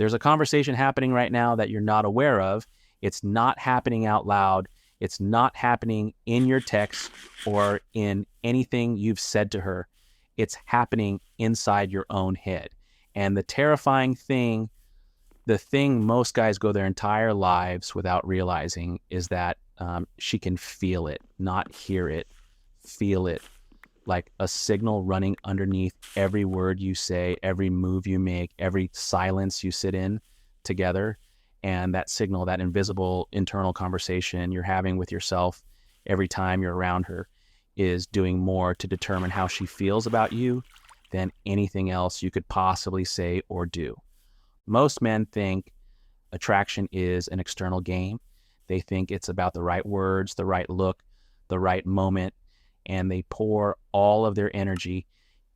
there's a conversation happening right now that you're not aware of. It's not happening out loud. It's not happening in your text or in anything you've said to her. It's happening inside your own head. And the terrifying thing, the thing most guys go their entire lives without realizing is that she can feel it, not hear it, feel it, like a signal running underneath every word you say, every move you make, every silence you sit in together. And that signal, that invisible internal conversation you're having with yourself every time you're around her, is doing more to determine how she feels about you than anything else you could possibly say or do. Most men think attraction is an external game. They think it's about the right words, the right look, the right moment, and they pour all of their energy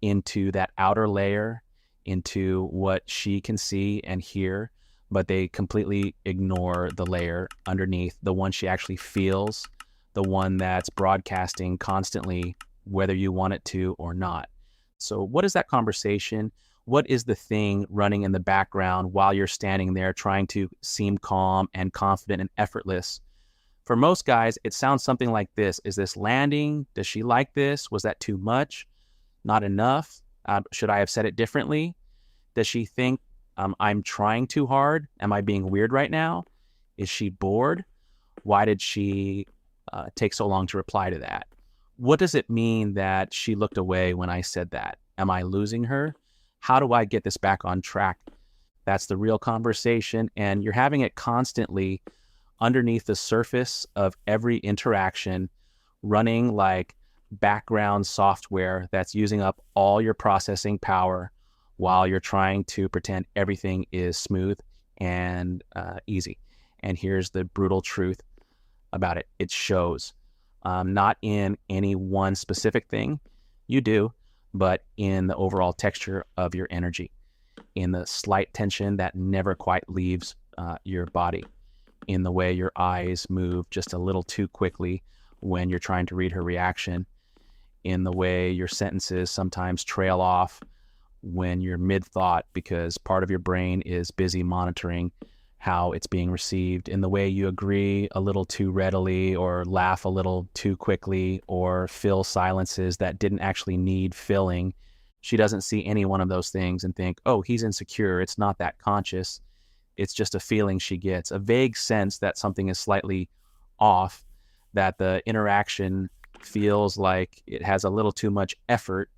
into that outer layer, into what she can see and hear, but they completely ignore the layer underneath, the one she actually feels, the one that's broadcasting constantly, whether you want it to or not. So what is that conversation? What is the thing running in the background while you're standing there trying to seem calm and confident and effortless? For most guys, it sounds something like this. Is this landing? Does she like this? Was that too much? Not enough? Should I have said it differently? Does she think I'm trying too hard? Am I being weird right now? Is she bored? Why did she take so long to reply to that? What does it mean that she looked away when I said that? Am I losing her? How do I get this back on track? That's the real conversation, and you're having it constantly underneath the surface of every interaction, running like background software that's using up all your processing power while you're trying to pretend everything is smooth and easy. And here's the brutal truth about it. It shows, not in any one specific thing you do, but in the overall texture of your energy, in the slight tension that never quite leaves your body, in the way your eyes move just a little too quickly when you're trying to read her reaction, in the way your sentences sometimes trail off when you're mid-thought because part of your brain is busy monitoring how it's being received, in the way you agree a little too readily or laugh a little too quickly or fill silences that didn't actually need filling. She doesn't see any one of those things and think, oh, he's insecure. It's not that conscious. It's just a feeling she gets, a vague sense that something is slightly off, that the interaction feels like it has a little too much effort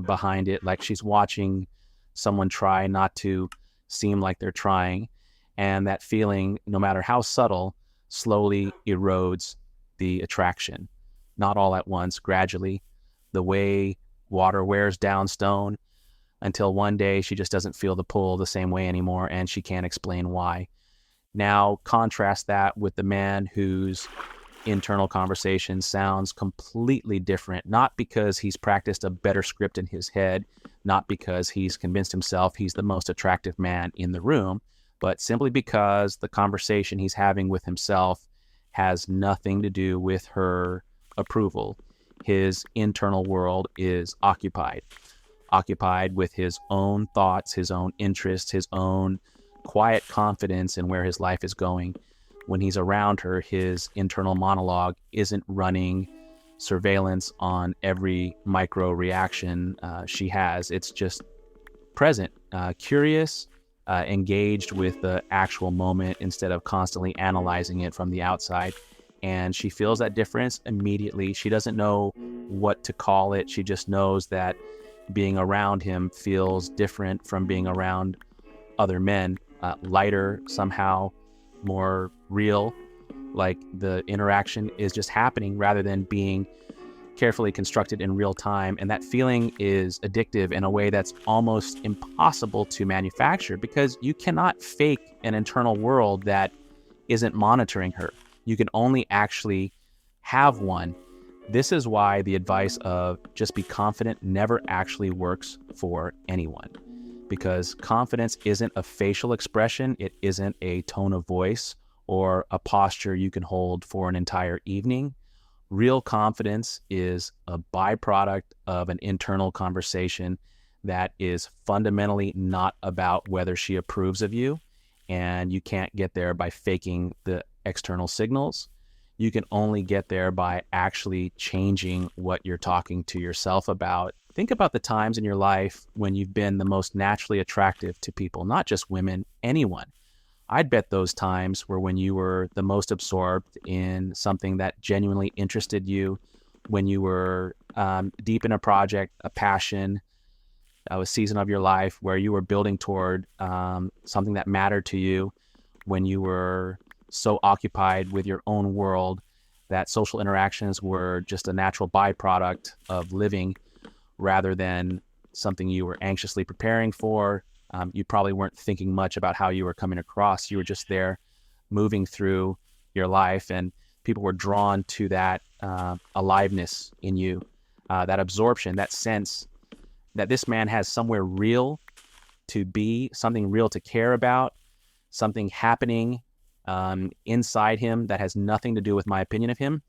behind it, like she's watching someone try not to seem like they're trying. And that feeling, no matter how subtle, slowly erodes the attraction. Not all at once, gradually, the way water wears down stone, until one day she just doesn't feel the pull the same way anymore and she can't explain why. Now contrast that with the man whose internal conversation sounds completely different, not because he's practiced a better script in his head, not because he's convinced himself he's the most attractive man in the room, but simply because the conversation he's having with himself has nothing to do with her approval. His internal world is occupied with his own thoughts, his own interests, his own quiet confidence in where his life is going. When he's around her, his internal monologue isn't running surveillance on every micro reaction she has. It's just present, curious, engaged with the actual moment instead of constantly analyzing it from the outside. And she feels that difference immediately. She doesn't know what to call it. She just knows that being around him feels different from being around other men, lighter somehow, more real, like the interaction is just happening rather than being carefully constructed in real time. And that feeling is addictive in a way that's almost impossible to manufacture, because you cannot fake an internal world that isn't monitoring her. You can only actually have one. This is why the advice of just be confident never actually works for anyone, because confidence isn't a facial expression. It isn't a tone of voice or a posture you can hold for an entire evening. Real confidence is a byproduct of an internal conversation that is fundamentally not about whether she approves of you. and you can't get there by faking the external signals. You can only get there by actually changing what you're talking to yourself about. Think about the times in your life when you've been the most naturally attractive to people, not just women, anyone. I'd bet those times were when you were the most absorbed in something that genuinely interested you, when you were deep in a project, a passion, a season of your life where you were building toward something that mattered to you, when you were so occupied with your own world that social interactions were just a natural byproduct of living rather than something you were anxiously preparing for. You probably weren't thinking much about how you were coming across. You were just there moving through your life, and people were drawn to that aliveness in you, that absorption, that sense that this man has somewhere real to be, something real to care about, something happening inside him that has nothing to do with my opinion of him.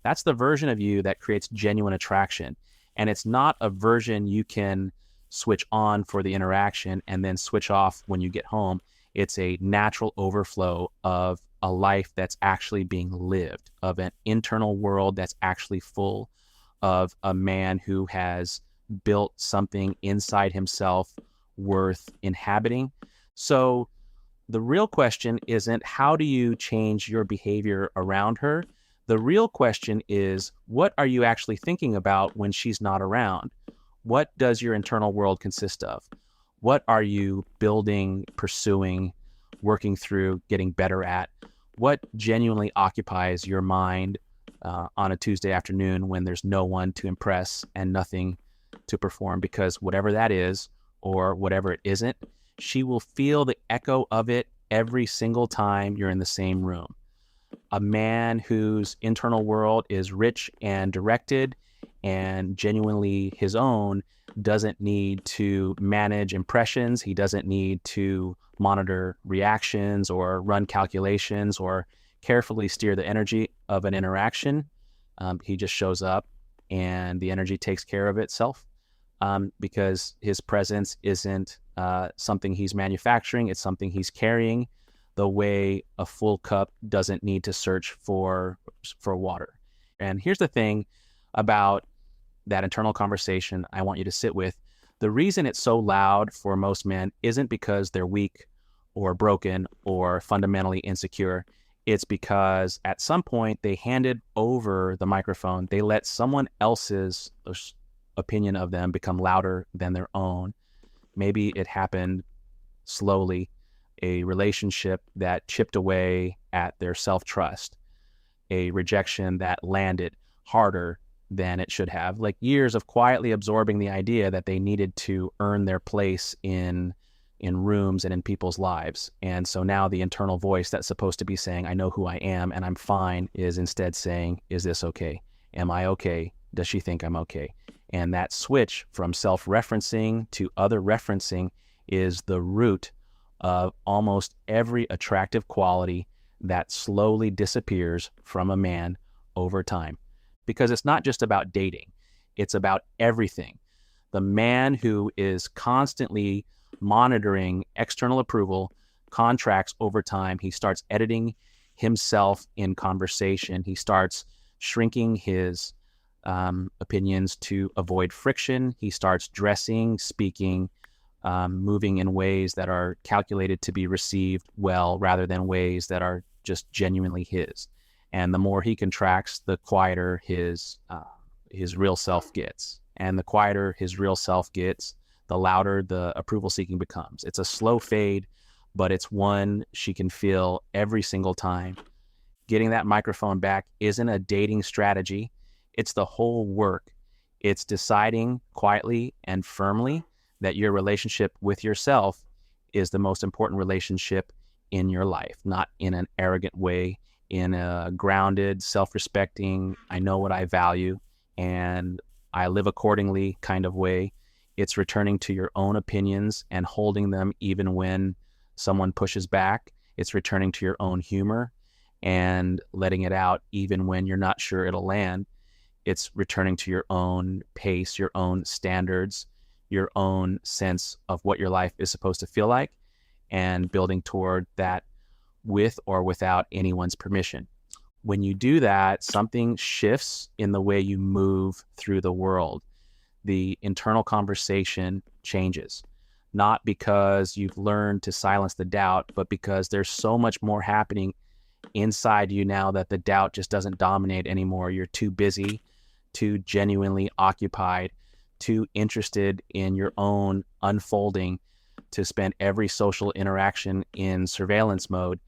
That's the version of you that creates genuine attraction. And it's not a version you can switch on for the interaction and then switch off when you get home. It's a natural overflow of a life that's actually being lived, of an internal world that's actually full, of a man who has built something inside himself worth inhabiting. So the real question isn't how do you change your behavior around her? The real question is, what are you actually thinking about when she's not around? What does your internal world consist of? What are you building, pursuing, working through, getting better at? What genuinely occupies your mind on a Tuesday afternoon when there's no one to impress and nothing to perform? Because whatever that is, or whatever it isn't, she will feel the echo of it every single time you're in the same room. A man whose internal world is rich and directed and genuinely his own doesn't need to manage impressions. He doesn't need to monitor reactions or run calculations or carefully steer the energy of an interaction. He just shows up and the energy takes care of itself because his presence isn't something he's manufacturing. It's something he's carrying, the way a full cup doesn't need to search for water. And here's the thing about that internal conversation I want you to sit with. The reason it's so loud for most men isn't because they're weak or broken or fundamentally insecure. It's because at some point they handed over the microphone. They let someone else's opinion of them become louder than their own. Maybe it happened slowly, a relationship that chipped away at their self-trust, a rejection that landed harder than it should have, like years of quietly absorbing the idea that they needed to earn their place in rooms and in people's lives. And so now the internal voice that's supposed to be saying, I know who I am and I'm fine, is instead saying, is this okay? Am I okay? Does she think I'm okay? And that switch from self-referencing to other referencing is the root of almost every attractive quality that slowly disappears from a man over time. Because it's not just about dating, it's about everything. The man who is constantly monitoring external approval contracts over time. He starts editing himself in conversation. He starts shrinking his opinions to avoid friction. He starts dressing, speaking, moving in ways that are calculated to be received well rather than ways that are just genuinely his. And the more he contracts, the quieter his real self gets. And the quieter his real self gets, the louder the approval seeking becomes. It's a slow fade, but it's one she can feel every single time. Getting that microphone back isn't a dating strategy. It's the whole work. It's deciding quietly and firmly that your relationship with yourself is the most important relationship in your life, not in an arrogant way, in a grounded, self-respecting, I know what I value and I live accordingly kind of way. It's returning to your own opinions and holding them even when someone pushes back. It's returning to your own humor and letting it out even when you're not sure it'll land. It's returning to your own pace, your own standards, your own sense of what your life is supposed to feel like. and building toward that with or without anyone's permission. When you do that, something shifts in the way you move through the world. The internal conversation changes, not because you've learned to silence the doubt, but because there's so much more happening inside you now that the doubt just doesn't dominate anymore. You're too busy, too genuinely occupied, too interested in your own unfolding to spend every social interaction in surveillance mode.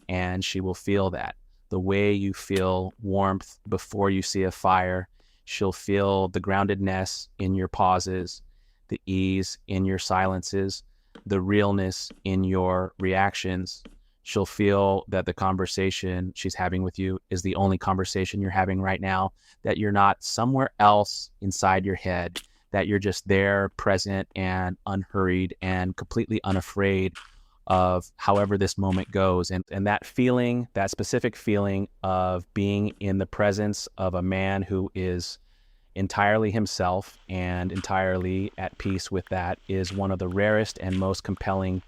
And she will feel that. The way you feel warmth before you see a fire, she'll feel the groundedness in your pauses, the ease in your silences, the realness in your reactions. She'll feel that the conversation she's having with you is the only conversation you're having right now, that you're not somewhere else inside your head, that you're just there, present and unhurried and completely unafraid of however this moment goes. And that feeling, that specific feeling of being in the presence of a man who is entirely himself and entirely at peace with that, is one of the rarest and most compelling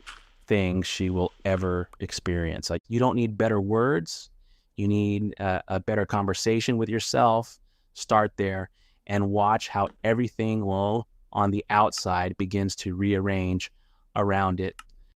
things she will ever experience. Like, you don't need better words. You need a better conversation with yourself. Start there and watch how everything will on the outside begins to rearrange around it.